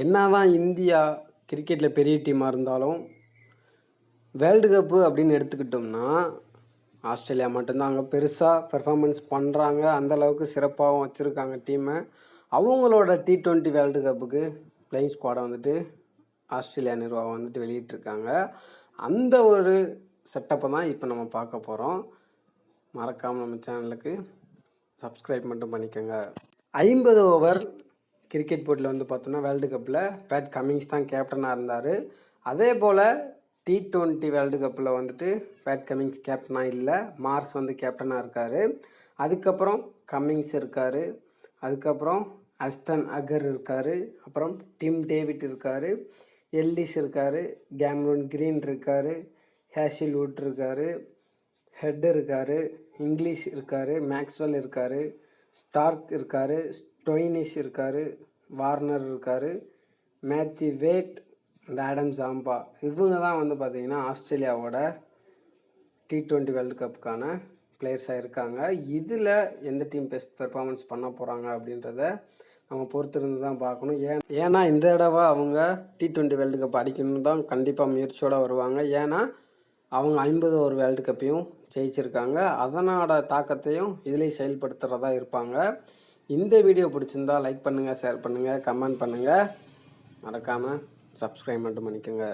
என்னதான் இந்தியா கிரிக்கெட்டில் பெரிய டீமாக இருந்தாலும் வேர்ல்டு கப்பு அப்படின்னு எடுத்துக்கிட்டோம்னா ஆஸ்திரேலியா மட்டும்தான் அங்கே பெருசாக பெர்ஃபார்மன்ஸ் பண்ணுறாங்க. அந்தளவுக்கு சிறப்பாகவும் வச்சுருக்காங்க டீமை. அவங்களோட T20 வேர்ல்டு கப்புக்கு பிளேயிங் ஸ்குவாடை வந்துட்டு ஆஸ்திரேலியா நிர்வாகம் வந்துட்டு வெளியிட்டிருக்காங்க. அந்த ஒரு செட்டப்பை தான் இப்போ நம்ம பார்க்க போகிறோம். மறக்காமல் நம்ம சேனலுக்கு சப்ஸ்கிரைப் மட்டும் பண்ணிக்கோங்க. 50 ஓவர் கிரிக்கெட் போட்டியில் வந்து பார்த்தோன்னா வேர்ல்டு கப்பில் பேட் கமின்ஸ் தான் கேப்டனாக இருந்தார். அதே போல் T20 வேர்ல்டு கப்பில் வந்துட்டு பேட் கமின்ஸ் கேப்டனாக இல்லை, மார்ஸ் வந்து கேப்டனாக இருக்கார். அதுக்கப்புறம் கமின்ஸ் இருக்கார், அதுக்கப்புறம் அஸ்டன் அகர் இருக்கார், அப்புறம் டிம் டேவிட் இருக்கார், எல்லிஸ் இருக்கார், கேம்ரோன் கிரீன் இருக்கார், ஹேஷில்வுட் இருக்கார், ஹெட் இருக்கார், இங்கிலீஷ் இருக்கார், மேக்ஸ்வெல் இருக்கார், ஸ்டார்க் இருக்கார், ஸ்டோய்னிஸ் இருக்கார், வார்னர் இருக்கார், Matthew Wade and Adam Zampa. இவங்க தான் வந்து பார்த்திங்கன்னா ஆஸ்திரேலியாவோட T20 வேர்ல்டு கப்புக்கான பிளேயர்ஸாக இருக்காங்க. இதில் எந்த டீம் பெஸ்ட் பெர்ஃபார்மன்ஸ் பண்ண போகிறாங்க அப்படின்றத நம்ம பொறுத்திருந்து தான் பார்க்கணும். ஏன்னா இந்த தடவை அவங்க T20 வேர்ல்டு கப் அடிக்கணும்னு தான் கண்டிப்பாக முயற்சியோடு வருவாங்க. ஏன்னா அவங்க 50 ஓவர் வேர்ல்டு கப்பையும் ஜெயிச்சிருக்காங்க. அதனோட தாக்கத்தையும் இதிலையும் செயல்படுத்துகிறதா இருப்பாங்க. இந்த வீடியோ பிடிச்சிருந்தா லைக் பண்ணுங்கள், ஷேர் பண்ணுங்கள், கமெண்ட் பண்ணுங்கள். மறக்காமல் சப்ஸ்கிரைப் மட்டும் பண்ணிக்கோங்க.